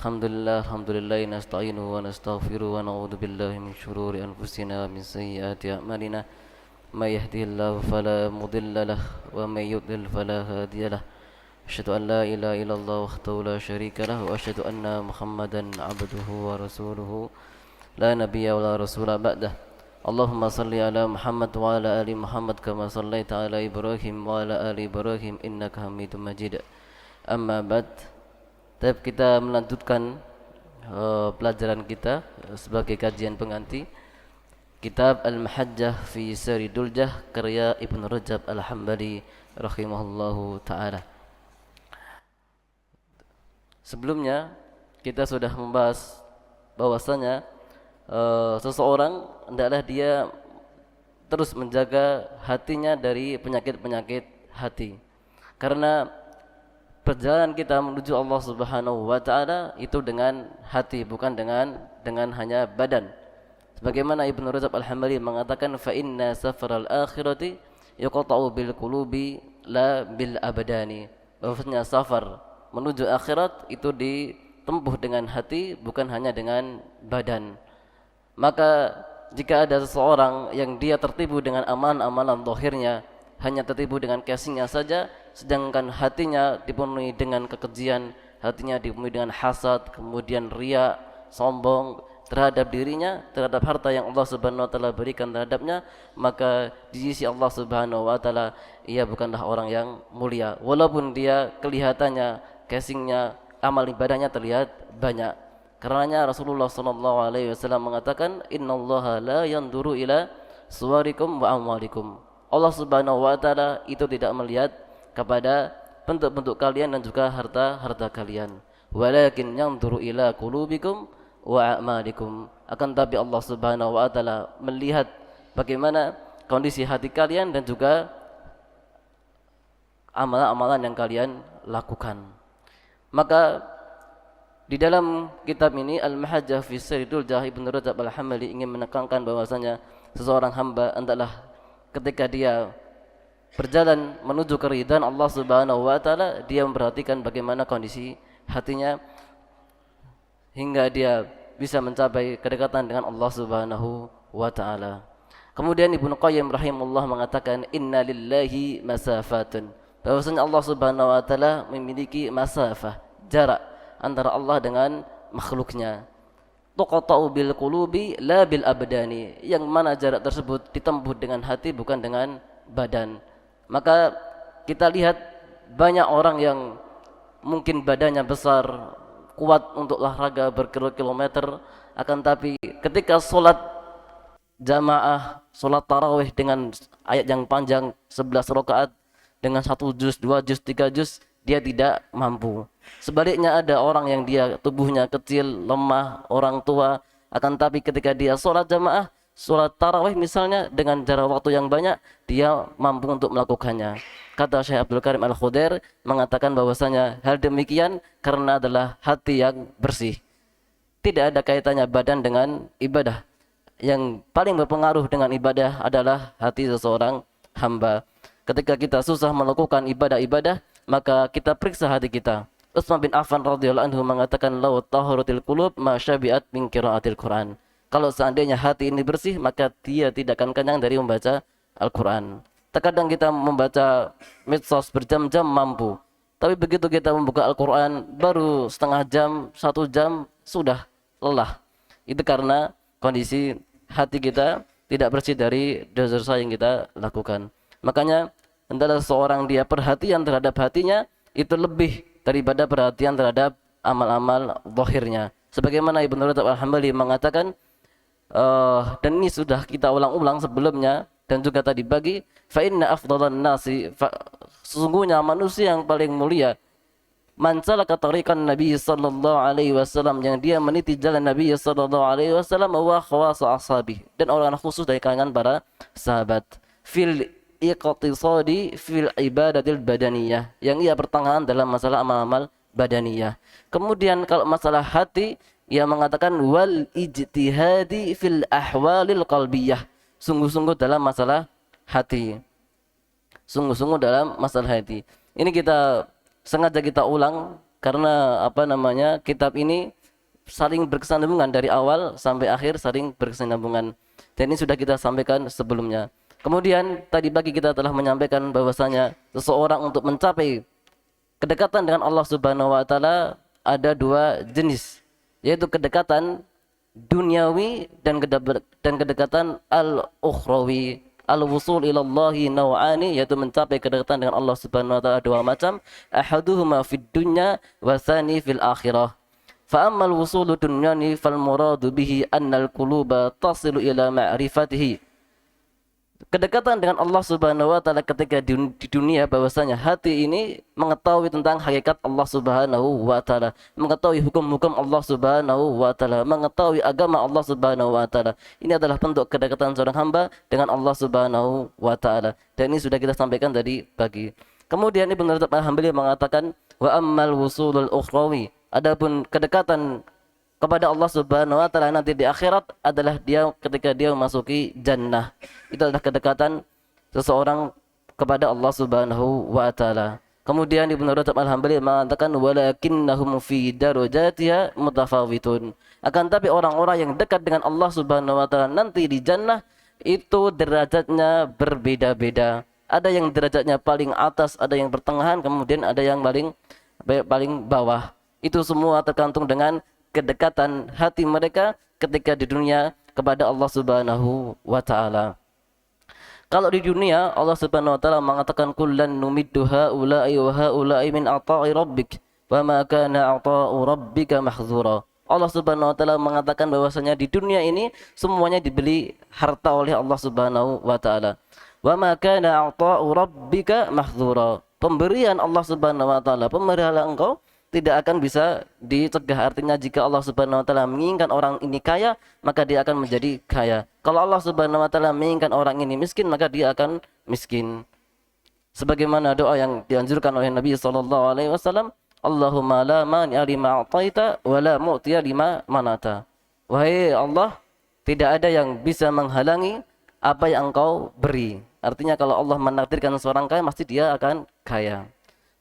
Alhamdulillah nasta'inuhu wa nastaghfiruhu wa na'udzu billahi min syururi anfusina wa min sayyiati a'malina. May yahdihillahu fala mudilla lahu wa may yudlil fala hadiya lahu. Asyhadu an la ilaha illallah wahdahu la syarika lahu wa asyhadu anna Muhammadan 'abduhu wa rasuluhu la nabiyya wa la rasula ba'dah. Allahumma salli ala Muhammad wa ala ali Muhammad kama sallaita ala Ibrahim wa ala ali Ibrahim innaka Hamidum Majid. Amma ba'd. Kita melanjutkan pelajaran kita sebagai kajian pengganti kitab Al-Mahajjah fi Sari Duljah karya Ibnu Rajab Al-Hambali rahimahullahu ta'ala. Sebelumnya kita sudah membahas bahwasanya seseorang hendaklah dia terus menjaga hatinya dari penyakit-penyakit hati, karena perjalanan kita menuju Allah Subhanahu wa taala itu dengan hati, bukan dengan hanya badan. Sebagaimana Ibnu Rajab Al-Hambali mengatakan, fa inna safaral akhirati yuqta'u bil qulubi la bil abdani. Bahwasanya safar menuju akhirat itu ditempuh dengan hati, bukan hanya dengan badan. Maka jika ada seseorang yang dia tertipu dengan amalan-amalan zahirnya, hanya tertipu dengan casingnya saja, sedangkan hatinya dipenuhi dengan kekejian, hatinya dipenuhi dengan hasad, kemudian riya, sombong terhadap dirinya, terhadap harta yang Allah Subhanahu wa taala berikan terhadapnya, maka di sisi Allah Subhanahu wa taala ia bukanlah orang yang mulia, walaupun dia kelihatannya casingnya, amal ibadahnya terlihat banyak. Karenanya Rasulullah sallallahu alaihi wasallam mengatakan, innallaha la yanduru ila suwarikum wa amwalikum. Allah Subhanahu wa taala itu tidak melihat kepada bentuk-bentuk kalian dan juga harta-harta kalian. Walakin yanzuru ila qulubikum wa a'malikum. Akan tapi Allah Subhanahu wa taala melihat bagaimana kondisi hati kalian dan juga amalan-amalan yang kalian lakukan. Maka di dalam kitab ini Al-Mahajjah fi Sari Duljah, Ibnu Rajab Al-Hambali ingin menekankan bahwasanya seseorang hamba hendaklah ketika dia berjalan menuju keridhaan Allah Subhanahu wa taala, dia memperhatikan bagaimana kondisi hatinya hingga dia bisa mencapai kedekatan dengan Allah Subhanahu wa taala. Kemudian Ibnu Qayyim rahimahullah mengatakan, inna lillahi masafatun. Bahwasanya Allah Subhanahu wa taala memiliki masafah, jarak antara Allah dengan makhluknya. Tuqta'u bil qulubi la bil abdani, yang mana jarak tersebut ditempuh dengan hati bukan dengan badan. Maka kita lihat banyak orang yang mungkin badannya besar, kuat untuk olahraga berkilo-kilometer, akan tapi ketika sholat jamaah, sholat tarawih dengan ayat yang panjang 11 rakaat dengan 1 juz, 2 juz, 3 juz, dia tidak mampu. Sebaliknya ada orang yang dia tubuhnya kecil, lemah, orang tua, akan tapi ketika dia sholat jamaah, sholat tarawih misalnya dengan jarak waktu yang banyak, dia mampu untuk melakukannya. Kata Syekh Abdul Karim Al-Khudair mengatakan bahwasanya hal demikian karena adalah hati yang bersih. Tidak ada kaitannya badan dengan ibadah. Yang paling berpengaruh dengan ibadah adalah hati seseorang hamba. Ketika kita susah melakukan ibadah-ibadah, maka kita periksa hati kita. Utsman bin Affan radhiyallahu anhu mengatakan, law tahuratil qulub ma syabi'at min qiraatil Quran. Kalau seandainya hati ini bersih, maka dia tidak akan kenyang dari membaca Al-Quran. Terkadang kita membaca medsos berjam-jam mampu, tapi begitu kita membuka Al-Quran baru setengah jam, 1 jam sudah lelah. Itu karena kondisi hati kita tidak bersih dari dosa-dosa yang kita lakukan. Makanya hendaklah seorang dia perhatian terhadap hatinya itu lebih daripada perhatian terhadap amal-amal zahirnya. Sebagaimana Ibnu Rajab Al-Hambali mengatakan, dan ini sudah kita ulang-ulang sebelumnya dan juga tadi pagi, fa inna afdalan nasi, sesungguhnya manusia yang paling mulia, man salaka tariqan Nabi sallallahu alaihi wasallam, yang dia meniti jalan Nabi sallallahu alaihi wasallam, wa khawas ashabi, dan orang khusus dari kalangan para sahabat, fil iqtisadi fil ibadatil badaniyah, yang ia pertengahan dalam masalah amal-amal badaniyah. Kemudian kalau masalah hati, ia mengatakan wal ijtihadi fil ahwalil qalbiyah, sungguh-sungguh dalam masalah hati. Sungguh-sungguh dalam masalah hati. Ini kita sengaja kita ulang karena kitab ini saling berkesinambungan dari awal sampai akhir, saling berkesinambungan. Dan ini sudah kita sampaikan sebelumnya. Kemudian tadi pagi kita telah menyampaikan bahwasanya seseorang untuk mencapai kedekatan dengan Allah Subhanahu wa taala ada dua jenis, yaitu kedekatan duniawi dan kedekatan al-ukhrawi. Al-wusul ilallahi naw'ani, yaitu mencapai kedekatan dengan Allah Subhanahu wa taala dua macam. Ahaduhuma fid dunya wa tsani fil akhirah. Fa ammal wusulu dunyani fal muradu bihi annal quluba tasilu ila ma'rifatihi. Kedekatan dengan Allah Subhanahu wa taala ketika di dunia, bahwasanya hati ini mengetahui tentang hakikat Allah Subhanahu wa taala, mengetahui hukum-hukum Allah Subhanahu wa taala, mengetahui agama Allah Subhanahu wa taala. Ini adalah bentuk kedekatan seorang hamba dengan Allah Subhanahu wa taala. Dan ini sudah kita sampaikan tadi pagi. Kemudian Ibnu Rajab Al-Hambali mengatakan wa ammal wusulul ukhrawi, adapun kedekatan kepada Allah Subhanahu wa taala nanti di akhirat adalah dia ketika dia memasuki jannah. Itu adalah kedekatan seseorang kepada Allah Subhanahu wa taala. Kemudian Ibnu Rajab Al-Hambali mengatakan walakinnahum fi darajatiha mutafawitun. Akan tapi orang-orang yang dekat dengan Allah Subhanahu wa taala nanti di jannah itu derajatnya berbeda-beda. Ada yang derajatnya paling atas, ada yang pertengahan, kemudian ada yang paling bawah. Itu semua tergantung dengan kedekatan hati mereka ketika di dunia kepada Allah Subhanahu wa taala. Kalau di dunia Allah Subhanahu wa taala mengatakan kullan numiddu haula'i wa haula'i min ata'i rabbik wa ma kana ata'u rabbika mahdzura. Allah Subhanahu wa taala mengatakan bahwasanya di dunia ini semuanya dibeli harta oleh Allah Subhanahu wa taala. Wa ma kana ata'u rabbika mahdzura. Pemberian Allah Subhanahu wa taala, pemberian engkau tidak akan bisa dicegah. Artinya jika Allah Subhanahu wa taala menginginkan orang ini kaya, maka dia akan menjadi kaya. Kalau Allah Subhanahu wa taala menginginkan orang ini miskin, maka dia akan miskin. Sebagaimana doa yang dianjurkan oleh Nabi sallallahu alaihi wasallam, Allahumma la mani'a lima a'taita wa la mu'tiya lima manata. Wahai Allah, tidak ada yang bisa menghalangi apa yang engkau beri. Artinya kalau Allah menakdirkan seorang kaya, pasti dia akan kaya.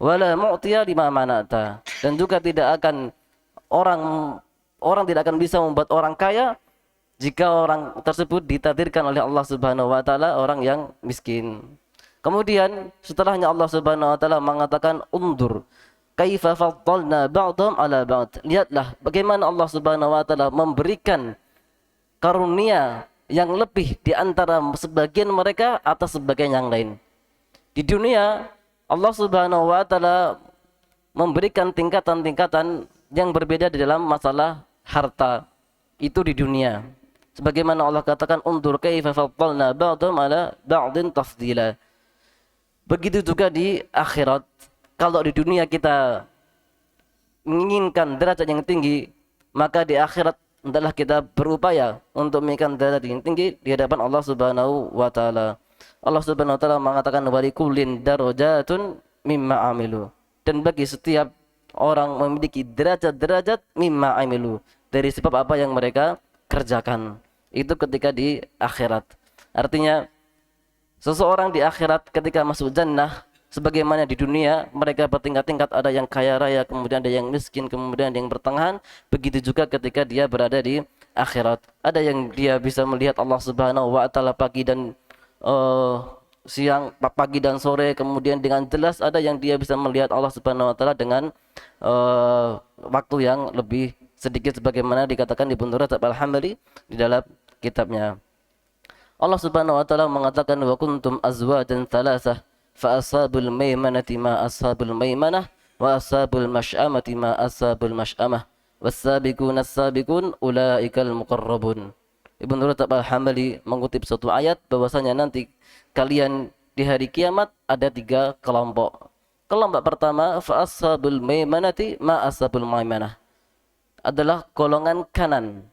Wala mu'tiya lima manata, dan juga tidak akan orang tidak akan bisa membuat orang kaya jika orang tersebut ditakdirkan oleh Allah Subhanahu wa taala orang yang miskin. Kemudian setelahnya Allah Subhanahu wa taala mengatakan undur kaifa faddalna ba'dhum ala ba'd. Lihatlah bagaimana Allah Subhanahu wa taala memberikan karunia yang lebih di antara sebagian mereka atas sebagian yang lain. Di dunia Allah Subhanahu wa taala memberikan tingkatan-tingkatan yang berbeda di dalam masalah harta itu di dunia. Sebagaimana Allah katakan undur kaifa faddalna ba'dhum ala ba'din tafdila. Begitu juga di akhirat. Kalau di dunia kita menginginkan derajat yang tinggi, maka di akhirat hendaklah kita berupaya untuk menginginkan derajat yang tinggi di hadapan Allah Subhanahu wa taala. Allah Subhanahu wa taala mengatakan walikullin darajatun mimma amilu, dan bagi setiap orang memiliki derajat-derajat mimma amilu, dari sebab apa yang mereka kerjakan. Itu ketika di akhirat. Artinya seseorang di akhirat ketika masuk jannah, sebagaimana di dunia mereka bertingkat-tingkat, ada yang kaya raya, kemudian ada yang miskin, kemudian ada yang pertengahan. Begitu juga ketika dia berada di akhirat, ada yang dia bisa melihat Allah Subhanahu wa taala pagi dan siang, pagi dan sore, kemudian dengan jelas. Ada yang dia bisa melihat Allah Subhanahu wa taala dengan waktu yang lebih sedikit, sebagaimana dikatakan di Ibnu Rajab Al-Hambali di dalam kitabnya. Allah Subhanahu wa taala mengatakan wa kuntum azwajan thalathah fa ashabul maimanati ma ashabul maimanah wa ashabul masy'amati ma ashabul masy'amah was-sabiquna as-sabiqun ulaikal muqarrabun. Ibnu Rajab Al-Hambali mengutip suatu ayat bahwasanya nanti kalian di hari kiamat ada 3 kelompok. Kelompok pertama fa ashabul maimanati ma ashabul maimanah, adalah golongan kanan.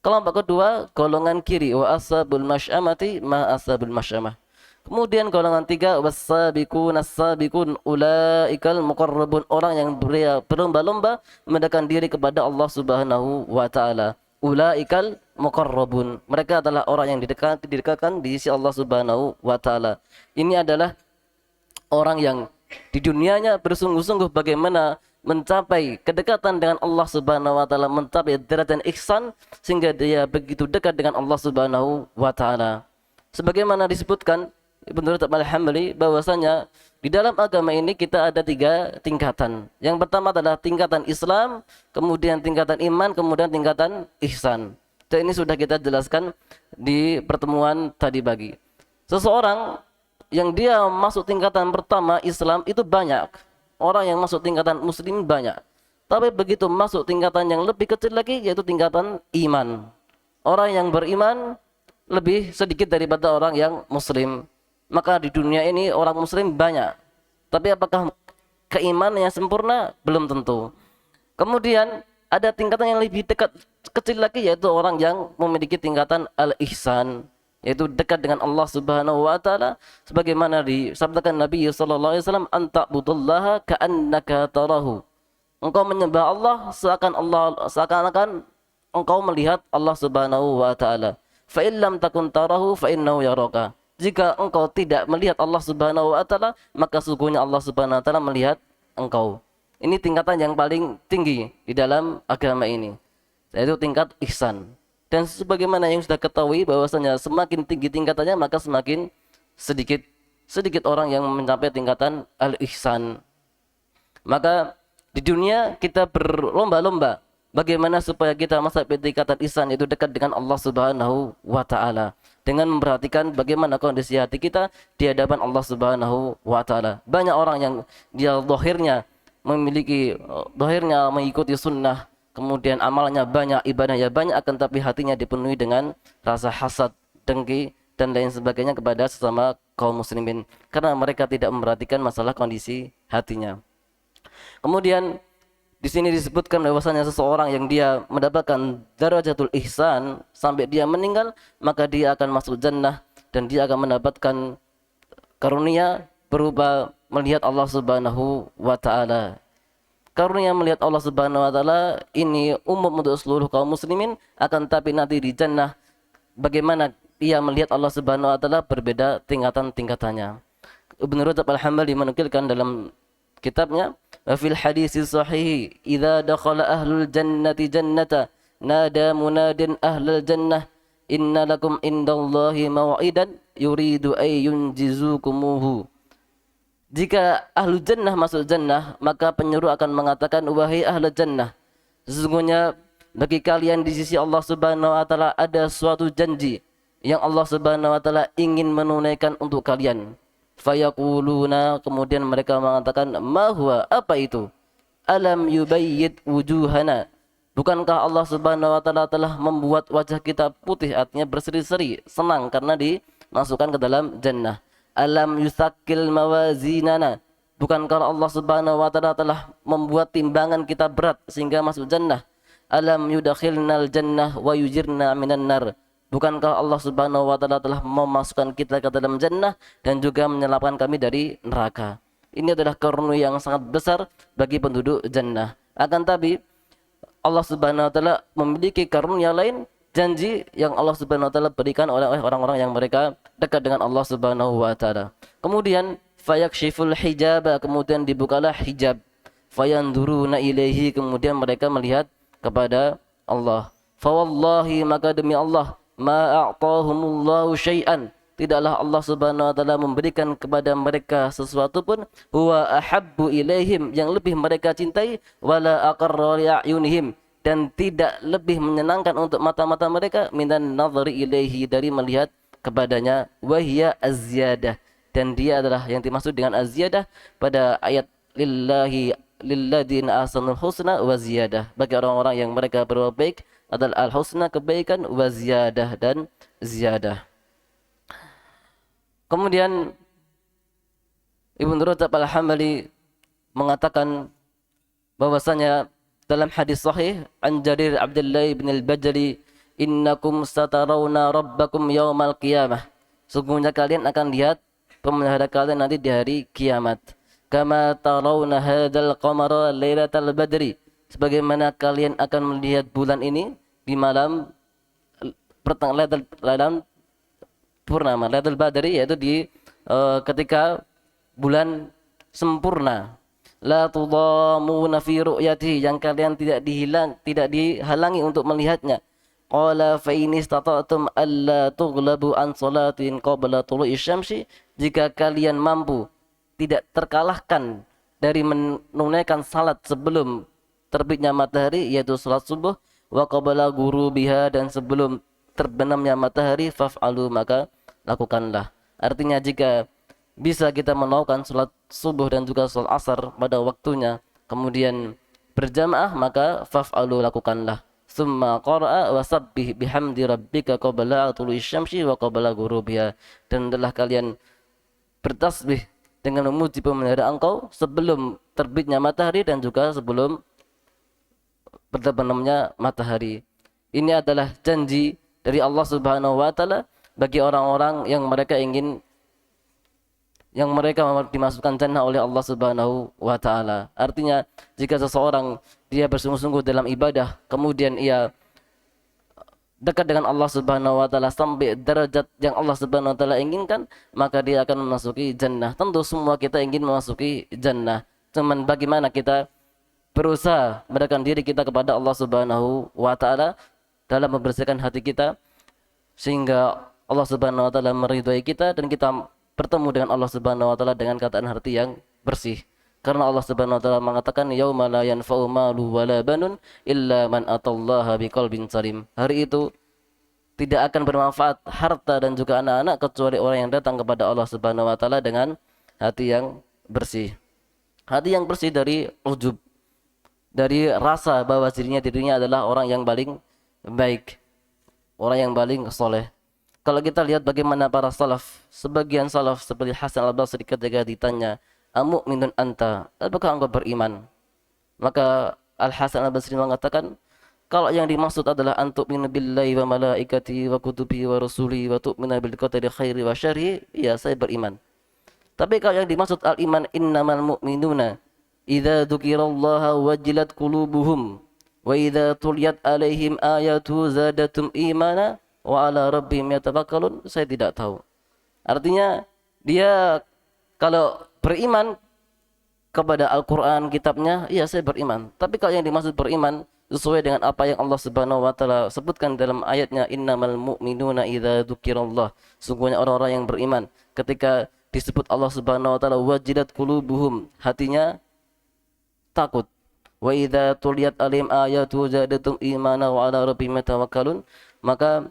Kelompok kedua golongan kiri, wa ashabul masy'amati ma ashabul masy'amah. Kemudian golongan 3 was-sabiqun as-sabiqun ulaikal muqarrabun, orang yang berlomba-lomba mendekatkan diri kepada Allah Subhanahu wa taala. Ulaikal muqarrabun, mereka adalah orang yang didekatkan di sisi Allah Subhanahu wa taala. Ini adalah orang yang di dunianya bersungguh-sungguh bagaimana mencapai kedekatan dengan Allah Subhanahu wa taala, mencapai derajat ihsan sehingga dia begitu dekat dengan Allah Subhanahu wa taala. Sebagaimana disebutkan Ibnu Rajab Al-Hambali bahwasanya di dalam agama ini kita ada 3 tingkatan. Yang pertama adalah tingkatan Islam, kemudian tingkatan iman, kemudian tingkatan ihsan. Dan ini sudah kita jelaskan di pertemuan tadi pagi. Seseorang yang dia masuk tingkatan pertama Islam itu banyak. Orang yang masuk tingkatan muslim banyak. Tapi begitu masuk tingkatan yang lebih kecil lagi yaitu tingkatan iman. Orang yang beriman lebih sedikit daripada orang yang muslim. Maka di dunia ini orang muslim banyak. Tapi apakah keimanannya sempurna? Belum tentu. Kemudian ada tingkatan yang lebih dekat kecil lagi yaitu orang yang memiliki tingkatan al-ihsan, yaitu dekat dengan Allah Subhanahu wa taala sebagaimana disabdakan Nabi sallallahu alaihi wasallam, anta'budullaha ka'annaka tarahu. Engkau menyembah Allah seakan-akan engkau melihat Allah Subhanahu wa taala. Fa in lam takun tarahu fa innahu yaraka. Jika engkau tidak melihat Allah Subhanahu wa taala, maka sungguhnya Allah Subhanahu wa taala melihat engkau. Ini tingkatan yang paling tinggi di dalam agama ini, yaitu tingkat ihsan. Dan sebagaimana yang sudah ketahui bahwasanya semakin tinggi tingkatannya maka semakin sedikit orang yang mencapai tingkatan al-ihsan. Maka di dunia kita berlomba-lomba bagaimana supaya kita sampai tingkatan ihsan itu dekat dengan Allah Subhanahu wa taala dengan memperhatikan bagaimana kondisi hati kita di hadapan Allah Subhanahu wa taala. Banyak orang yang dia zahirnya mengikuti sunnah, kemudian amalnya banyak, ibadahnya banyak, akan tapi hatinya dipenuhi dengan rasa hasad, dengki dan lain sebagainya kepada sesama kaum muslimin karena mereka tidak memperhatikan masalah kondisi hatinya. Kemudian di sini disebutkan bahwasanya seseorang yang dia mendapatkan darajatul ihsan sampai dia meninggal, maka dia akan masuk jannah dan dia akan mendapatkan karunia berupa melihat Allah Subhanahu wa taala. Karunia melihat Allah Subhanahu wa taala ini umum untuk seluruh kaum muslimin, akan tapi nanti di jannah bagaimana ia melihat Allah Subhanahu wa taala berbeda tingkatan-tingkatannya. Ibnu Rajab Al-Hambali menukilkan dalam kitabnya, wa fil hadis sahih idza dakhala ahlul jannati jannata nada munadin ahlal jannah inna lakum indallahi mau'idan yuridu ay yunjizukumuhu. Jika ahlu jannah masuk jannah, maka penyeru akan mengatakan, wahai ahlu jannah, sesungguhnya bagi kalian di sisi Allah Subhanahu wa taala ada suatu janji yang Allah Subhanahu wa taala ingin menunaikan untuk kalian. Fayaquluna, kemudian mereka mengatakan, ma huwa, apa itu? Alam yubayyid wujuhana, bukankah Allah Subhanahu wa taala telah membuat wajah kita putih, artinya berseri-seri, senang karena dimasukkan ke dalam jannah. Alam yusakil mawazinana, bukankah Allah Subhanahu wa taala telah membuat timbangan kita berat sehingga masuk jannah. Alam yudakhilnal jannah wa yujirna minan nar, bukankah Allah Subhanahu wa taala telah memasukkan kita ke dalam jannah dan juga menyelamatkan kami dari neraka. Ini adalah karunia yang sangat besar bagi penduduk jannah. Akan tapi Allah Subhanahu wa taala memiliki karunia lain, janji yang Allah Subhanahu wa taala berikan oleh orang-orang yang mereka dekat dengan Allah Subhanahu wa taala. Kemudian fayakshiful hijaba, kemudian dibukalah hijab. Fayanduruna ilaihi, kemudian mereka melihat kepada Allah. Fawallahi, maka demi Allah, ma a'tahumullahu syai'an, tidaklah Allah Subhanahu wa taala memberikan kepada mereka sesuatu pun, huwa ahabbu ilaihim, yang lebih mereka cintai, wala aqarra li'ayunihim, dan tidak lebih menyenangkan untuk mata-mata mereka, minan nadhari ilaihi, dari melihat kepadanya, wahya az-ziyadah, dan dia adalah yang dimaksud dengan az-ziyadah pada ayat lilladzina ahsanul husna wa ziyadah, bagi orang-orang yang mereka berbuat baik adalah al-husna, kebaikan, wa ziyadah, dan ziyadah. Kemudian Ibnu Rajab Al-Hambali mengatakan bahwasanya dalam hadis sahih an Jarir Abdullah bin Al-Bajali, innakum satarawna rabbakum yaumal qiyamah, sungguhnya kalian akan lihat pemelihara kalian nanti di hari kiamat. Kama tarawna hadzal qamara lailatal badri, sebagaimana kalian akan melihat bulan ini di malam pertengahan purnama, Lailatul Badri, yaitu di ketika bulan sempurna. la tudamuna fi ru'yatihi, yang kalian tidak dihalangi untuk melihatnya. Qala fa in istata'tum alla tughlabu an salatin qabla tulu'i syamsi, jika kalian mampu tidak terkalahkan dari menunaikan salat sebelum terbitnya matahari, yaitu salat subuh, wa qabla ghurubiha, dan sebelum terbenamnya matahari, faf'alu, maka lakukanlah. Artinya jika bisa kita melakukan salat subuh dan juga salat asar pada waktunya, kemudian berjamaah, maka faf'alu, lakukanlah. Summa qara'a wasabbih bihamdi rabbika qabla tulu'i syamsi wa qabla ghurubiha, dan adalah kalian bertasbih dengan memuji pemelihara engkau sebelum terbitnya matahari dan juga sebelum berterbenamnya matahari. Ini adalah janji dari Allah Subhanahu wa taala bagi orang-orang yang mereka dimasukkan jannah oleh Allah Subhanahu wa taala. Artinya jika seseorang dia bersungguh-sungguh dalam ibadah, kemudian ia dekat dengan Allah Subhanahu wa taala sampai derajat yang Allah Subhanahu wa taala inginkan, maka dia akan memasuki jannah. Tentu semua kita ingin memasuki jannah. Cuman bagaimana kita berusaha mendekatkan diri kita kepada Allah Subhanahu wa taala dalam membersihkan hati kita sehingga Allah Subhanahu wa taala meridhai kita dan kita bertemu dengan Allah Subhanahu wa taala dengan keadaan hati yang bersih. Karena Allah Subhanahu wa taala mengatakan yauma la yanfa'u malu wala banun illa man atallaha biqalbin salim. Hari itu tidak akan bermanfaat harta dan juga anak-anak kecuali orang yang datang kepada Allah Subhanahu wa taala dengan hati yang bersih. Hati yang bersih dari ujub, dari rasa bahwa dirinya adalah orang yang paling baik, orang yang paling soleh. Kalau kita lihat bagaimana para salaf, sebagian salaf seperti Hasan al-Basri ketika ditanya, "Amu'minun anta?" Apakah engkau beriman? Maka Al-Hasan al-Basri mengatakan, kalau yang dimaksud adalah antu'minu billahi wa malaikatihi wa kutubihi wa rusuli wa tu'minu bil qadari khairi wa syarri, ya saya beriman. Tapi kalau yang dimaksud al-iman, innamal mu'minuna idza dzukirallaha wajilat qulubuhum wa idza tuliyat alaihim ayatu zadatum imana wa ala rabbihim yatawakkalun, saya tidak tahu. Artinya dia kalau beriman kepada Al-Quran, kitabnya, iya saya beriman. Tapi kalau yang dimaksud beriman sesuai dengan apa yang Allah Subhanahu wa taala sebutkan dalam ayatnya, innamal mu'minuna idza dzukirallah, sungguhnya orang-orang yang beriman ketika disebut Allah Subhanahu wa taala, wajilat qulubuhum, hatinya takut. Wa idza tuliyat alim ayatu zadatum imana wa ala rabbihim yatawakkalun, maka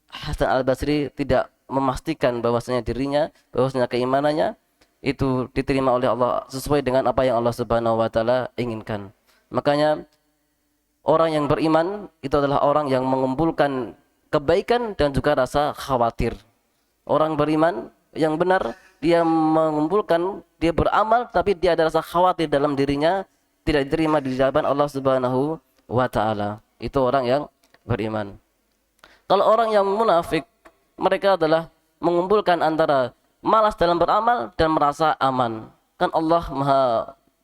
Hasan al-Basri tidak memastikan bahwasanya dirinya, bahwasanya keimanannya itu diterima oleh Allah sesuai dengan apa yang Allah Subhanahu wa taala inginkan. Makanya orang yang beriman itu adalah orang yang mengumpulkan kebaikan dan juga rasa khawatir. Orang beriman yang benar, dia mengumpulkan, dia beramal, tapi dia ada rasa khawatir dalam dirinya tidak diterima di hadapan Allah Subhanahu wa taala. Itu orang yang beriman. Kalau orang yang munafik, mereka adalah mengumpulkan antara malas dalam beramal dan merasa aman. Kan Allah Maha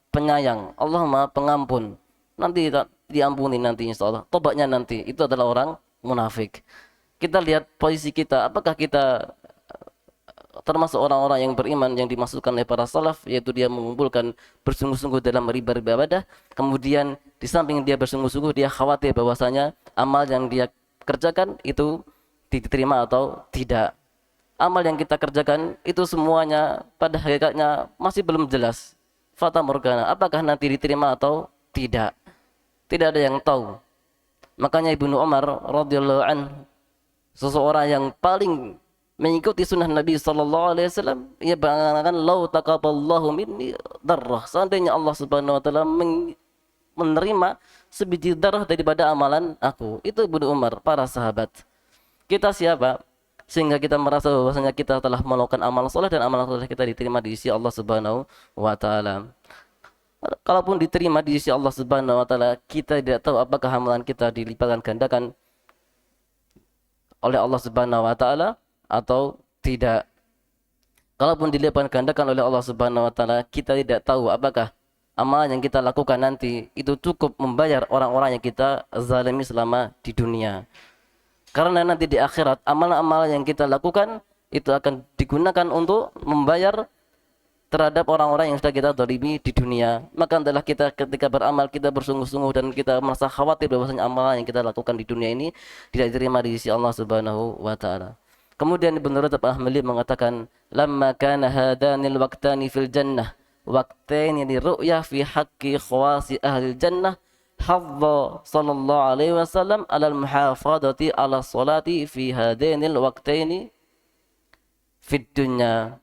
Penyayang, Allah Maha Pengampun. Nanti diampuni nanti insyaallah. Tobatnya nanti. Itu adalah orang munafik. Kita lihat posisi kita, apakah kita termasuk orang-orang yang beriman yang dimaksudkan oleh para salaf, yaitu dia mengumpulkan bersungguh-sungguh dalam beribadah, kemudian di samping dia bersungguh-sungguh, dia khawatir bahwasanya amal yang dia kerjakan itu diterima atau tidak. Amal yang kita kerjakan itu semuanya pada hakikatnya masih belum jelas. Fata morgana, apakah nanti diterima atau tidak? Tidak ada yang tahu. Makanya Ibnu Umar radhiyallahu anhu, seseorang yang paling mengikuti sunnah Nabi sallallahu alaihi wasallam, ia mengatakan, "Lau taqabbalallahu minni darrah." Seandainya Allah Subhanahu wa taala menerima sebiji darah daripada amalan aku. Itu Ibnu Umar, para sahabat. Kita siapa? Sehingga kita merasa bahwasanya kita telah melakukan amal soleh dan amal soleh kita diterima di sisi Allah Subhanahu wa taala. Kalaupun diterima di sisi Allah Subhanahu wa taala, kita tidak tahu apakah amalan kita dilipat gandakan oleh Allah Subhanahu wa taala atau tidak. Kalaupun dilipat gandakan oleh Allah Subhanahu wa taala, kita tidak tahu apakah amalan yang kita lakukan nanti itu cukup membayar orang-orang yang kita zalimi selama di dunia. Karena nanti di akhirat amalan-amalan yang kita lakukan itu akan digunakan untuk membayar terhadap orang-orang yang sudah kita zalimi di dunia. Maka adalah kita ketika beramal kita bersungguh-sungguh dan kita merasa khawatir bahwasanya amalan yang kita lakukan di dunia ini tidak diterima di sisi Allah Subhanahu wa taala. Kemudian Ibnu Rajab Al-Hambali mengatakan, "Lamma kana hadanil waqtani fil jannah, waqtaini liru'yah fi haqqi khawasi ahli jannah, hadza sallallahu alaihi wasallam 'ala al-muhafadhati 'ala salati fi hadainil waqtaini fid dunya."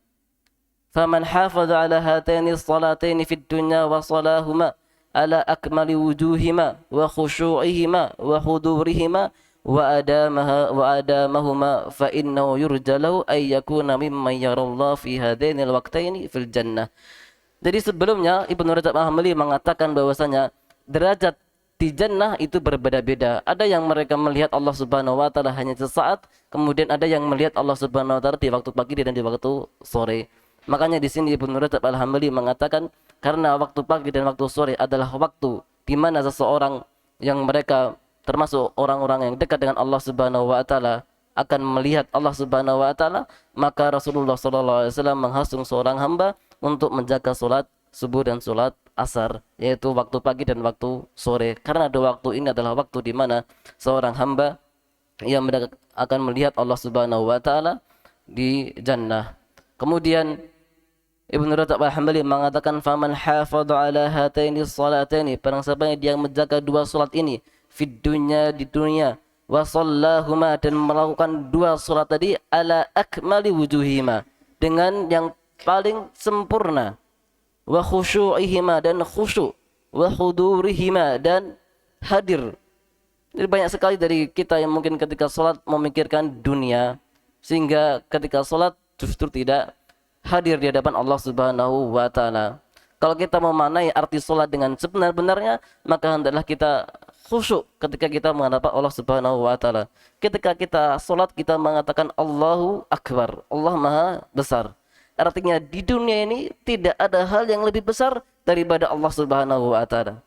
فمن حافظ على هاتين الصلاتين في الدنيا وصلاهما على أكمل وجوهما وخشوعهما وحضورهما وأدامهما فإنه يرجى له أن يكون ممن يرى الله في هذين الوقتين في الجنة. Jadi sebelumnya Ibnu Rajab Al-Hambali mengatakan bahwasanya derajat di jannah itu berbeda-beda. Ada yang mereka melihat Allah Subhanahu wa taala hanya sesaat, kemudian ada yang melihat Allah Subhanahu wa taala di waktu pagi dan di waktu sore. Makanya di sini Ibnu Rajab Al-Hambali mengatakan karena waktu pagi dan waktu sore adalah waktu di mana seseorang yang mereka termasuk orang-orang yang dekat dengan Allah Subhanahu wa taala akan melihat Allah Subhanahu wa taala, maka Rasulullah sallallahu alaihi wasallam menghasung seorang hamba untuk menjaga salat subuh dan salat asar, yaitu waktu pagi dan waktu sore. Karena dua waktu ini adalah waktu di mana seorang hamba yang akan melihat Allah Subhanahu wa taala di jannah. Kemudian Ibnu Rajab Al-Hambali mengatakan faman hafadha ala hataini salataini, barang siapa yang dia menjaga dua salat ini fid dunya, di dunia, wa shallahuma, dan melakukan dua salat tadi ala akmali wujuhima, dengan yang paling sempurna, wa khusyu'ihima, dan khusyuk, wa hudurihima, dan hadir. Jadi banyak sekali dari kita yang mungkin ketika salat memikirkan dunia sehingga ketika salat justru tidak hadir di hadapan Allah Subhanahu wa taala. Kalau kita memaknai arti salat dengan sebenar-benarnya, maka hendaklah kita khusyuk ketika kita menghadap Allah Subhanahu wa taala. Ketika kita salat kita mengatakan Allahu Akbar, Allah Maha Besar. Artinya di dunia ini tidak ada hal yang lebih besar daripada Allah Subhanahu wa taala.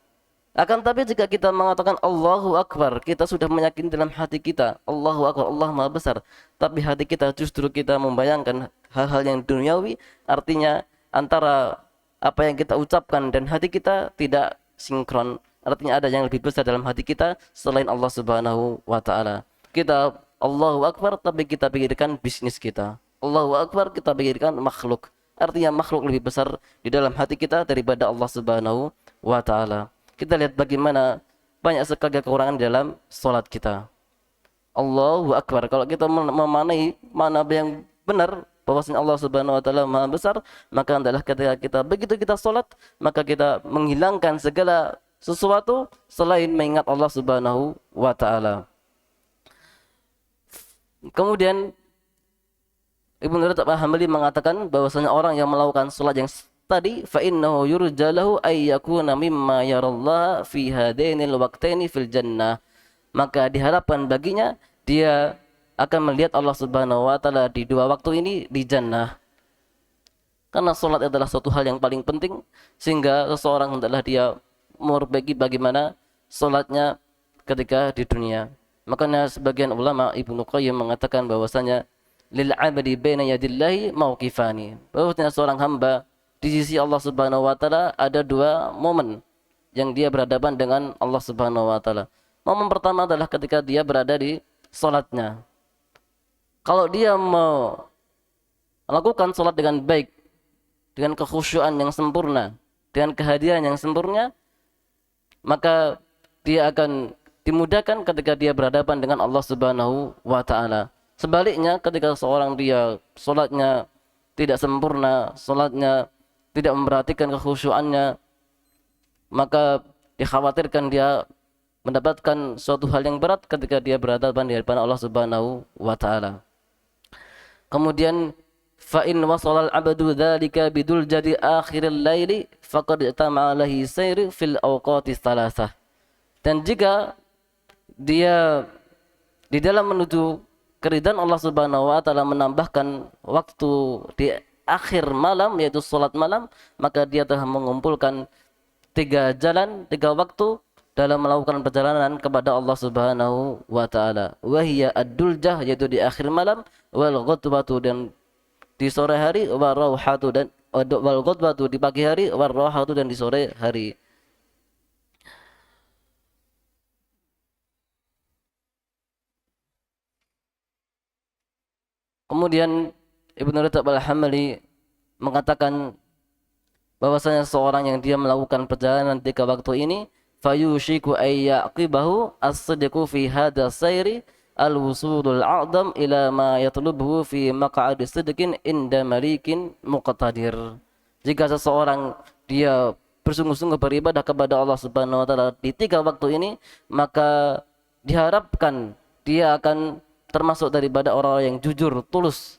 Akan tapi jika kita mengatakan Allahu Akbar, kita sudah meyakini dalam hati kita Allahu Akbar, Allah Maha Besar, tapi hati kita justru kita membayangkan hal-hal yang duniawi. Artinya antara apa yang kita ucapkan dan hati kita tidak sinkron. Artinya ada yang lebih besar dalam hati kita selain Allah Subhanahu wa taala. Kita Allahu Akbar tapi kita pikirkan bisnis kita. Allahu Akbar kita pikirkan makhluk. Artinya makhluk lebih besar di dalam hati kita daripada Allah Subhanahu wa taala. Kita lihat bagaimana banyak sekali kekurangan dalam salat kita. Allahu Akbar, kalau kita memaknai mana yang benar bahwasanya Allah Subhanahu wa taala Maha Besar, maka adalah ketika kita begitu kita salat, maka kita menghilangkan segala sesuatu selain mengingat Allah Subhanahu wa taala. Kemudian Ibnu Rajab Al-Hambali mengatakan bahwasanya orang yang melakukan salat yang tadi fa innahu yurjalahu ay yakuna mimma yarallah fi hadainil waqtaini fil jannah, maka diharapkan baginya dia akan melihat Allah Subhanahu wa taala di dua waktu ini di jannah. Karena salat adalah suatu hal yang paling penting sehingga seseorang hendaklah dia memperbaiki bagaimana salatnya ketika di dunia. Makanya sebagian ulama Ibnu Qayyim mengatakan bahwasanya lil 'abdi baina yadillahi mauqifani, bahwasanya seorang hamba di sisi Allah Subhanahu wa taala ada dua momen yang dia berhadapan dengan Allah Subhanahu wa taala. Momen pertama adalah ketika dia berada di salatnya. Kalau dia melakukan salat dengan baik, dengan kekhusyuan yang sempurna, dengan kehadiran yang sempurna, maka dia akan dimudahkan ketika dia berhadapan dengan Allah Subhanahu wa taala. Sebaliknya ketika seorang dia salatnya tidak sempurna, salatnya tidak memperhatikan kekhusyuannya, maka dikhawatirkan dia mendapatkan suatu hal yang berat ketika dia berhadapan di hadapan Allah Subhanahu wa taala. Kemudian fa in wasala al-'abdu dzalika bidul jadi akhiril laili faqad tama'a lahi sayr fil awqatis thalathah. Dan jika dia di dalam menuju keridhaan Allah Subhanahu wa taala menambahkan waktu di akhir malam yaitu salat malam, maka dia telah mengumpulkan tiga jalan, tiga waktu dalam melakukan perjalanan kepada Allah Subhanahu wa taala. Wa hiya ad-duljah, yaitu di akhir malam, wal ghutbatu, dan di sore hari, wa rauhatu, dan wal ghadbatu di pagi hari, war rahatu dan di sore hari. Kemudian Ibnu Rajab Al-Hambali mengatakan bahwasanya seorang yang dia melakukan perjalanan 3 waktu ini fayushiku ay yaqibahu as-sidqu fi hadha sayri al-wusulul a'dam ila ma yatlubuhu fi maq'adi sidqin inda malikin muqtadir. Jika seseorang dia bersungguh-sungguh beribadah kepada Allah Subhanahu wa taala di 3 waktu ini, maka diharapkan dia akan termasuk daripada orang yang jujur, tulus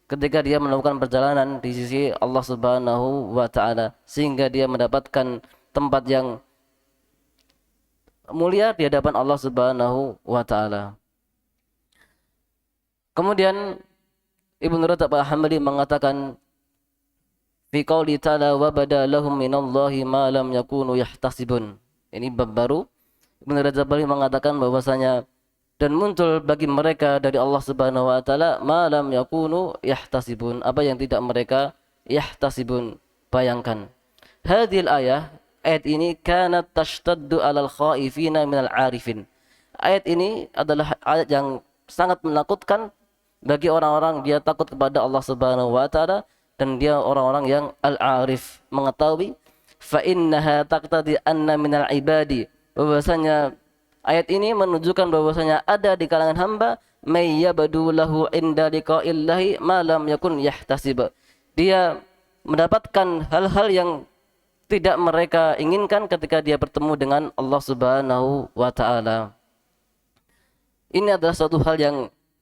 ketika dia melakukan perjalanan di sisi Allah Subhanahu wa taala, sehingga dia mendapatkan tempat yang mulia di hadapan Allah Subhanahu wa taala. Kemudian Ibnu Rajab Al-Hambali mengatakan fi qouli ta'ala wa bada lahum minallahi ma lam yakunu yahtasibun. Ini bab baru. Ibnu Rajab Al-Hambali mengatakan bahwasanya dan muncul bagi mereka dari Allah Subhanahu wa taala ma lam yakunu yahtasibun, apa yang tidak mereka yahtasibun, bayangkan. Hadhil ayat ini kanat tashtaddu 'alal khaifina minal 'arifin. Ayat ini adalah ayat yang sangat menakutkan bagi orang-orang dia takut kepada Allah Subhanahu wa taala dan dia orang-orang yang al-'arif, mengetahui fa innaha taqtadi anna minal ibadi, bahwasanya ayat ini menunjukkan bahwasanya ada di kalangan hamba may yabdu lahu inda liqa'illahi ma lam yakun yahtasib. Dia mendapatkan hal-hal yang tidak mereka inginkan ketika dia bertemu dengan Allah Subhanahu wa taala. Ini adalah suatu hal yang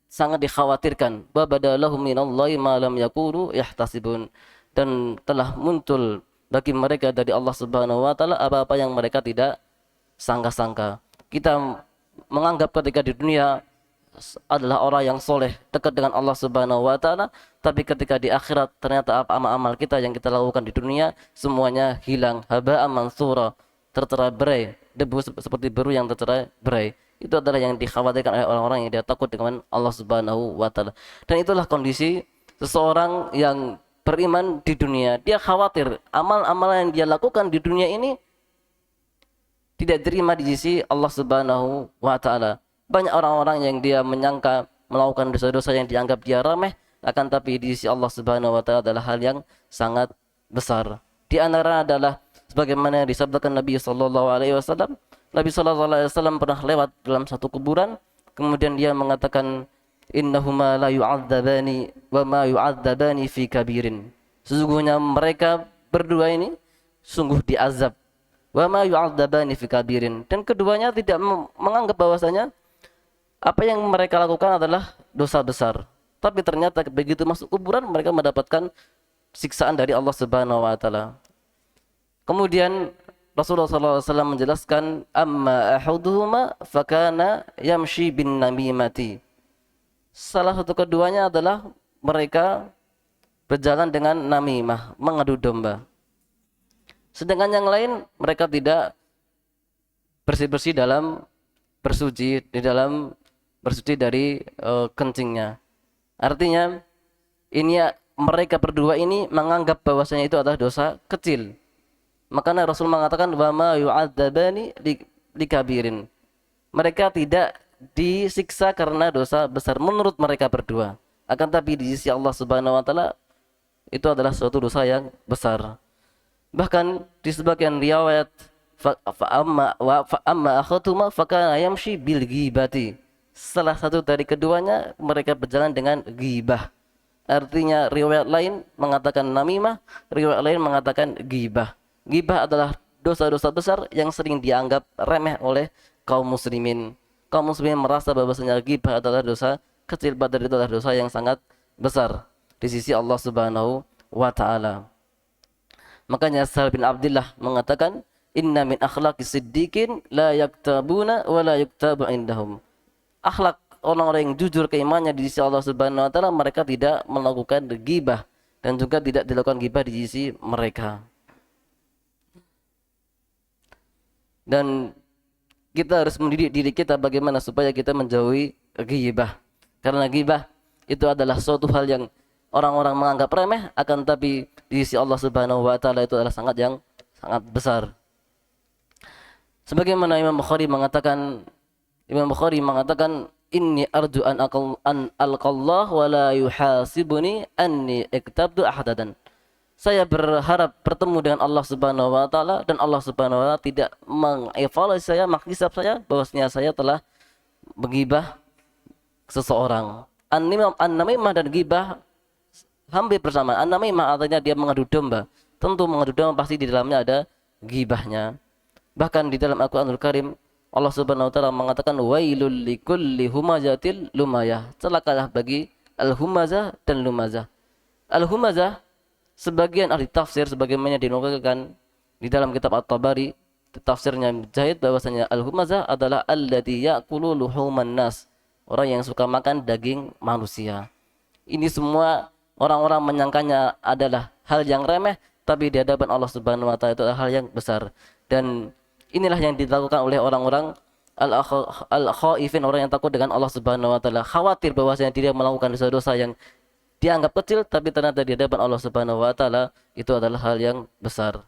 sangat dikhawatirkan. Wa badalahum minallahi ma lam yakunu yahtasibun, dan telah muncul bagi mereka dari Allah Subhanahu wa taala apa-apa yang mereka tidak sangka-sangka. Kita menganggap ketika di dunia adalah orang yang soleh, dekat dengan Allah Subhanahu wa taala, tapi ketika di akhirat ternyata amal-amal kita yang kita lakukan di dunia semuanya hilang, haba'an mansura, tercerai berai, debu seperti debu yang tercerai berai. Itu adalah yang dikhawatirkan oleh orang-orang yang dia takut dengan Allah Subhanahu wa taala. Dan itulah kondisi seseorang yang beriman di dunia. Dia khawatir amal-amal yang dia lakukan di dunia ini tidak diterima di sisi Allah Subhanahu wa taala. Banyak orang-orang yang dia menyangka melakukan dosa-dosa yang dianggap dia remeh, akan tapi di sisi Allah Subhanahu wa taala adalah hal yang sangat besar. Di antara adalah sebagaimana yang disabdakan Nabi sallallahu alaihi wasallam. Nabi sallallahu alaihi wasallam pernah lewat dalam satu kuburan, kemudian dia mengatakan innahuma la yu'adzabani wa ma yu'adzabani fi kabirin. Sesungguhnya mereka berdua ini sungguh diazab. Wa ma yu'adzabani fi kabirin, dan keduanya tidak menganggap bahwasanya apa yang mereka lakukan adalah dosa besar. Tapi ternyata begitu masuk kuburan mereka mendapatkan siksaan dari Allah Subhanahu wa taala. Kemudian Rasulullah SAW menjelaskan amma ahaduhuma fakana yamshi bin namimati. Salah satu keduanya adalah mereka berjalan dengan namimah, mengadu domba. Sedangkan yang lain mereka tidak bersih-bersih dalam bersuci, di dalam bersuci dari kencingnya. Artinya ini mereka berdua ini menganggap bahwasanya itu adalah dosa kecil. Makanya Rasul mengatakan wa ma yu'adzabani likabirin. Mereka tidak disiksa karena dosa besar menurut mereka berdua. Akan tapi di sisi Allah Subhanahu wa taala itu adalah suatu dosa yang besar. Bahkan di sebagian riwayat fa amma akhatuma fakana yamshi bil ghibati. Salah satu dari keduanya mereka berjalan dengan ghibah. Artinya riwayat lain mengatakan namimah, riwayat lain mengatakan ghibah. Ghibah adalah dosa-dosa besar yang sering dianggap remeh oleh kaum muslimin. Kaum muslimin merasa bahwasanya ghibah adalah dosa kecil, padahal itu adalah dosa yang sangat besar di sisi Allah Subhanahu wa taala. Makanya Sahal bin Abdullah mengatakan inna min akhlaqis siddiqin la yaktabuna wa la yuktabu indahum. Akhlak orang-orang yang jujur keimanannya di sisi Allah Subhanahu wa taala, mereka tidak melakukan ghibah dan juga tidak dilakukan ghibah di sisi mereka. Dan kita harus mendidik diri kita bagaimana supaya kita menjauhi ghibah. Karena ghibah itu adalah suatu hal yang orang-orang menganggap remeh, akan tapi di sisi Allah Subhanahu wa taala itu adalah sangat besar. Sebagaimana Imam Bukhari mengatakan inni arju an alqallah wa la yuhasibuni anni iktabtu ahadadan. Saya berharap bertemu dengan Allah Subhanahu wa taala dan Allah Subhanahu wa taala tidak mengevaluasi saya, menghisab saya bahwasanya saya telah menggibah seseorang. An-namimah dan gibah hampir bersama. An-namimah artinya dia mengadu domba. Tentu mengadu domba pasti di dalamnya ada gibahnya. Bahkan di dalam Al-Qur'anul Karim Allah Subhanahu wa taala mengatakan wailul likulli humazatil lumayah. Celakalah bagi al-humazah dan lumazah. Al-humazah sebagian ahli tafsir sebagaimana dinukilkan di dalam kitab At-Tabari tafsirnya Mujahid bahwasanya al-humazah adalah alladzi ya'kulu luhuman nas, orang yang suka makan daging manusia. Ini semua orang-orang menyangkanya adalah hal yang remeh, tapi di hadapan Allah Subhanahu wa taala itu adalah hal yang besar. Dan inilah yang dilakukan oleh orang-orang al-khaifin, orang yang takut dengan Allah Subhanahu wa taala, khawatir bahwasanya dia melakukan dosa-dosa yang dianggap kecil, tapi ternyata di hadapan Allah Subhanahu wa taala itu adalah hal yang besar.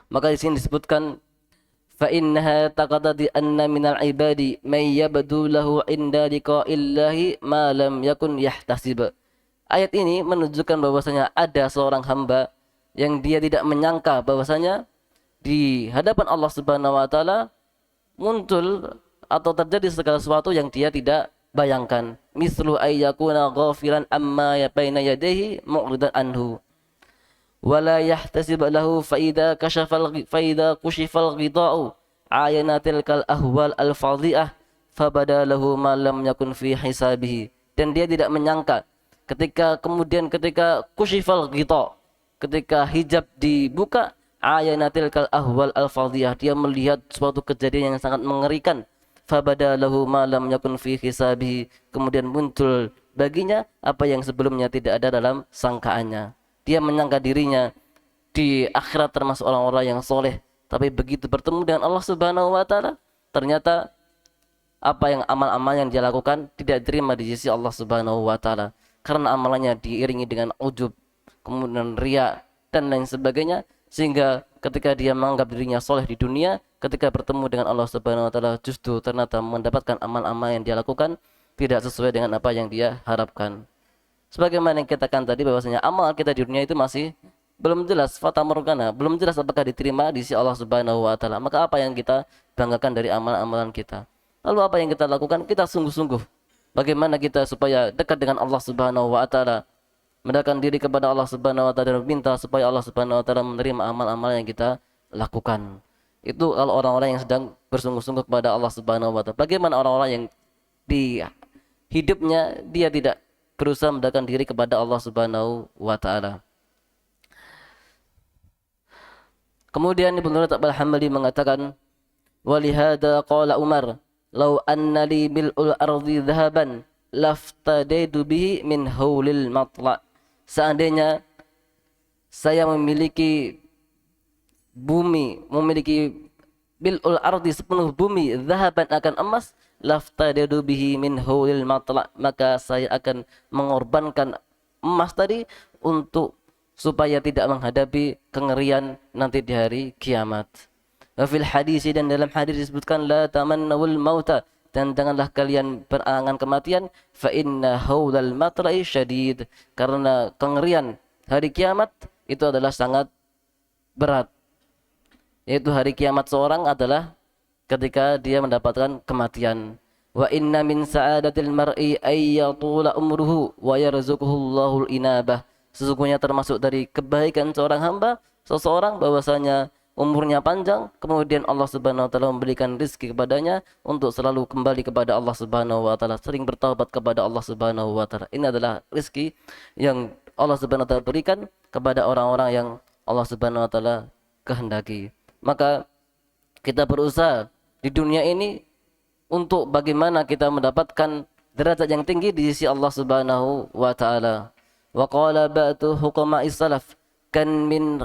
Maka di sini disebutkan fa innaha taqadadi anna minal ibadi may yabdu lahu inda liqa'illahi ma lam yakun yahtasib. Ayat ini menunjukkan bahwasanya ada seorang hamba yang dia tidak menyangka bahwasanya di hadapan Allah Subhanahu wa taala muncul atau terjadi segala sesuatu yang dia tidak bayangkan. Mislu ayyakuna ghafiran amma baina yadayhi mu'ridan anhu wala yahtasib lahu fa idza kushifal ghida'u ayana tilkal ahwal al-fadhi'ah fabada lahu ma lam yakun fi hisabihi. Dan dia tidak menyangka ketika kushifal ghita', ketika hijab dibuka, ayana tilkal ahwal al-fadhi'ah, dia melihat suatu kejadian yang sangat mengerikan. Fabada lahu ma lam yakun fi hisabihi, kemudian muncul baginya apa yang sebelumnya tidak ada dalam sangkaannya. Dia menyangka dirinya di akhirat termasuk orang-orang yang soleh, tapi begitu bertemu dengan Allah Subhanahu wa taala, ternyata apa yang amal-amal yang dia lakukan tidak diterima di sisi Allah Subhanahu wa taala, karena amalannya diiringi dengan ujub, kemudian riya dan lain sebagainya, sehingga ketika dia menganggap dirinya soleh di dunia, ketika bertemu dengan Allah Subhanahu wa taala justru ternyata mendapatkan amal-amal yang dia lakukan tidak sesuai dengan apa yang dia harapkan. Sebagaimana yang kita katakan tadi bahwasanya amal kita di dunia itu masih belum jelas, fata morgana, belum jelas apakah diterima di sisi Allah Subhanahu wa taala. Maka apa yang kita banggakan dari amal-amalan kita? Lalu apa yang kita lakukan? Kita sungguh-sungguh bagaimana kita supaya dekat dengan Allah Subhanahu wa taala, mendekatkan diri kepada Allah Subhanahu wa taala dan meminta supaya Allah Subhanahu wa taala menerima amal-amal yang kita lakukan. Itu kalau orang-orang yang sedang bersungguh-sungguh kepada Allah Subhanahu wa taala. Bagaimana orang-orang yang di hidupnya dia tidak berusaha mendekatkan diri kepada Allah Subhanahu wa taala. Kemudian Ibnu Rajab Al-Hambali mengatakan, "Walihada qala Umar, law anna li mil'ul ardi dhahaban laftadaitu bihi min haulil matla." Seandainya saya memiliki mil'ul ardi, sepenuh bumi, dhahaban akan emas, laftadaitu bihi min haulil matla, maka saya akan mengorbankan emas tadi untuk supaya tidak menghadapi kengerian nanti di hari kiamat. Wa fil hadis, dan dalam hadis disebutkan la tamannawul mauta, dan janganlah kalian berangan kematian, fa inna haulal matla'i syadid, karena kengerian hari kiamat itu adalah sangat berat. Yaitu hari kiamat seorang adalah ketika dia mendapatkan kematian. Wa inna min sa'adatil mar'i ay yatula umruhu wa yarzuquhu Allahul inabah. Sesungguhnya termasuk dari kebaikan seorang hamba, seseorang bahwasanya umurnya panjang, kemudian Allah Subhanahu wa taala memberikan rezeki kepadanya untuk selalu kembali kepada Allah Subhanahu wa taala, sering bertaubat kepada Allah Subhanahu wa taala. Ini adalah rezeki yang Allah Subhanahu wa taala berikan kepada orang-orang yang Allah Subhanahu wa taala kehendaki. Maka kita berusaha di dunia ini untuk bagaimana kita mendapatkan derajat yang tinggi di sisi Allah Subhanahu wa taala. Wa qala ba'du hukama'is salaf kan min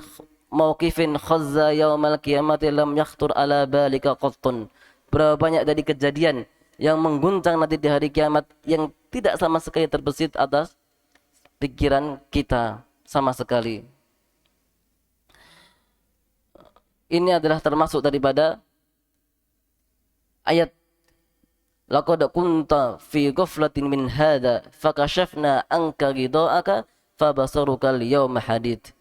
mauqifin khazza yaumal qiyamati lam yakhtur ala balika qattun. Berapa banyak dari kejadian yang mengguncang nanti di hari kiamat yang tidak sama sekali terbesit atas pikiran kita sama sekali. Ini adalah termasuk daripada ayat laqad kunta fi ghaflatin min hadza fakashafna anka ghida'aka fabasaruka al-yawma hadid.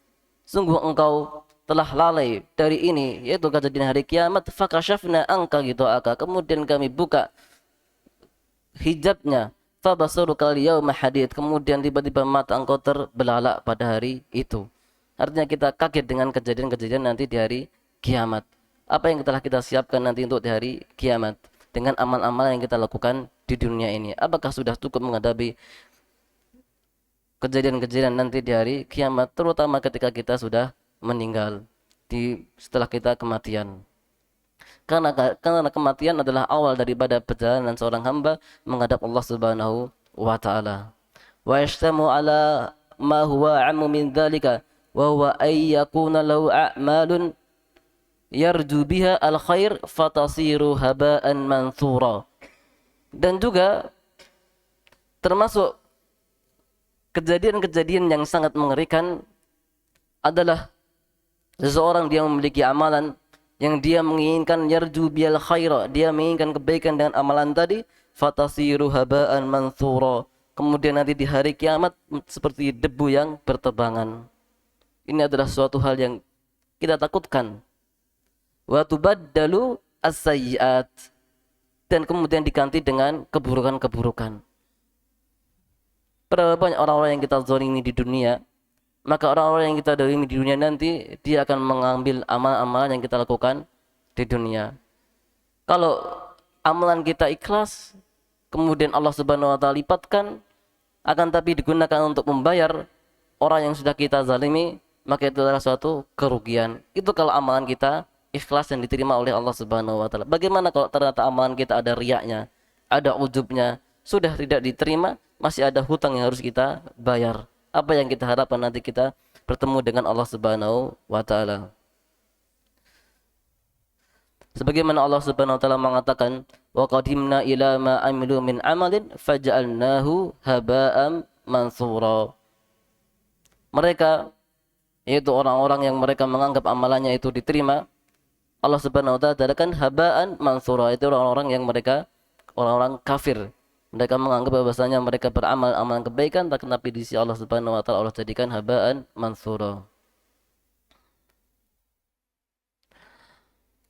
Sungguh engkau telah lalai dari ini, yaitu kejadian hari kiamat. Fakashafna anka ghida'aka, kemudian kami buka hijabnya. Fabasaruka al-yawma hadid, kemudian tiba-tiba mata engkau terbelalak pada hari itu. Artinya kita kaget dengan kejadian-kejadian nanti di hari kiamat. Apa yang telah kita siapkan nanti untuk di hari kiamat dengan amal-amal yang kita lakukan di dunia ini, apakah sudah cukup menghadapi kejadian-kejadian nanti di hari kiamat, terutama ketika kita sudah meninggal, setelah kita kematian. Karena kematian adalah awal daripada perjalanan seorang hamba menghadap Allah Subhanahu wa taala. Wa yashtamu ala ma huwa ammu min dzalika wa huwa ay yakuna lahu a'malun yarju biha al-khair fatasiru haba'an mansura. Dan juga termasuk kejadian-kejadian yang sangat mengerikan adalah seseorang dia memiliki amalan yang dia menginginkan yarju bihal khaira, dia menginginkan kebaikan dengan amalan tadi, fatasiru haba'an mansura, kemudian nanti di hari kiamat seperti debu yang berterbangan. Ini adalah suatu hal yang kita takutkan. Wa tubaddalu as-sayyi'at, dan kemudian diganti dengan keburukan-keburukan. Berapa banyak orang-orang yang kita zalimi di dunia, maka orang-orang yang kita zalimi di dunia nanti dia akan mengambil amal-amal yang kita lakukan di dunia. Kalau amalan kita ikhlas, kemudian Allah Subhanahu wa taala lipatkan, akan tapi digunakan untuk membayar orang yang sudah kita zalimi, maka itu adalah suatu kerugian. Itu kalau amalan kita ikhlas dan diterima oleh Allah Subhanahu wa taala. Bagaimana kalau ternyata amalan kita ada riyaknya, ada ujubnya, sudah tidak diterima, masih ada hutang yang harus kita bayar. Apa yang kita harapkan nanti kita bertemu dengan Allah Subhanahu wa taala. Sebagaimana Allah Subhanahu wa taala mengatakan, wa qadimna ila ma amilu min amalin faj'alnahu haba'an mansura. Mereka, yaitu orang-orang yang mereka menganggap amalannya itu diterima, Allah Subhanahu wa taala adakan haba'an mansura, itu orang-orang yang mereka orang-orang kafir. Mereka menganggap bahwasanya mereka beramal amalan kebaikan, tapi di sisi Allah Subhanahu wa taala Allah jadikan haba'an mansura.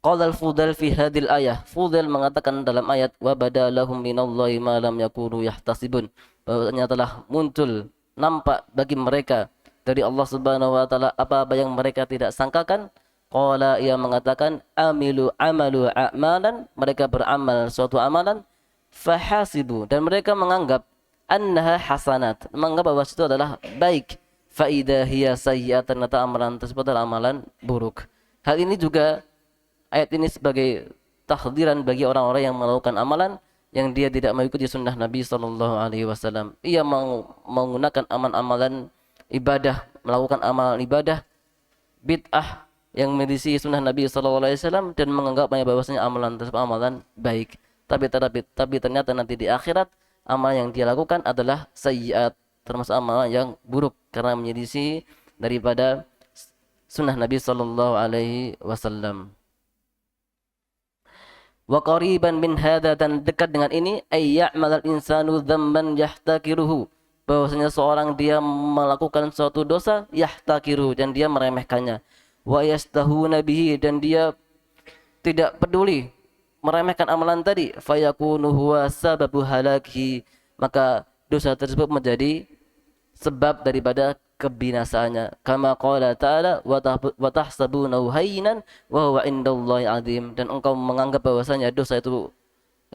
Qala al-Fudail fi hadhil ayah, Fudail mengatakan dalam ayat wa badalahum minallahi ma lam yakunu yahtasibun, bahwasanya telah muncul, nampak bagi mereka dari Allah Subhanahu wa taala apa-apa yang mereka tidak sangkakan. Qala, ia mengatakan amilu amalu a'malan, mereka beramal suatu amalan, fahasibu, dan mereka menganggap annaha hasanat, menganggap bahwa itu adalah baik, fa idza hiya sayyi'at, ternyata amalan tersebut adalah amalan buruk. Hal ini juga, ayat ini sebagai tahdiran bagi orang-orang yang melakukan amalan yang dia tidak mengikuti sunnah Nabi sallallahu alaihi wasallam. Ia menggunakan amalan ibadah, melakukan amalan ibadah bid'ah yang merisi sunnah Nabi SAW dan menganggap bahwasanya amalan tersebut amalan baik. Tapi ternyata nanti di akhirat amalan yang dia lakukan adalah sayyiat, termasuk amalan yang buruk karena menyelisih daripada sunnah Nabi SAW. Wa qariban min hadza, dan dekat dengan ini, ay ya'malal insanu dzamban yahtakiruhu, bahwasanya seorang dia melakukan suatu dosa yahtakiruhu, dan dia meremehkannya. Wa yastahuna bihi, dan dia tidak peduli meremehkan amalan tadi, fayakunu huwa sababu halaki, maka dosa tersebut menjadi sebab daripada kebinasaannya. Kama qala ta'ala wa tahsabunahu hayyinan wa huwa indallahi azim, dan engkau menganggap bahwasanya dosa itu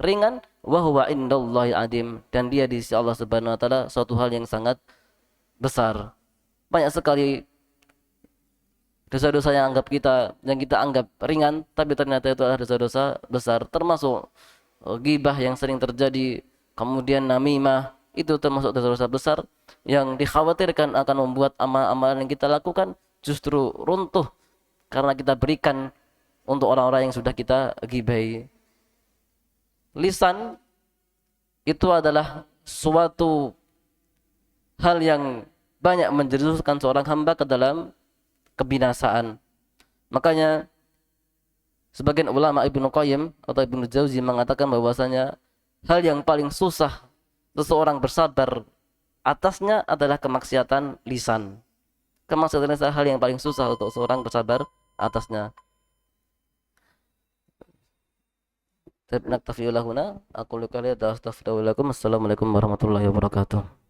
ringan, wa huwa indallahi azim, dan dia di sisi Allah Subhanahu wa taala suatu hal yang sangat besar. Banyak sekali dosa-dosa yang kita anggap ringan, tapi ternyata itu adalah dosa-dosa besar, termasuk ghibah yang sering terjadi, kemudian namimah, itu termasuk dosa-dosa besar yang dikhawatirkan akan membuat amal-amalan yang kita lakukan justru runtuh karena kita berikan untuk orang-orang yang sudah kita ghibahi. Lisan itu adalah suatu hal yang banyak menjerumuskan seorang hamba ke dalam kebinasaan. Makanya sebagian ulama Ibnu Qayyim atau Ibnu Jauzi mengatakan bahwasanya hal yang paling susah seseorang bersabar atasnya adalah kemaksiatan lisan. Kemaksiatan lisan hal yang paling susah untuk seorang bersabar atasnya. Naktafi lahuna, aku lihat astaghfirullahaladzim. Assalamualaikum warahmatullahi wabarakatuh.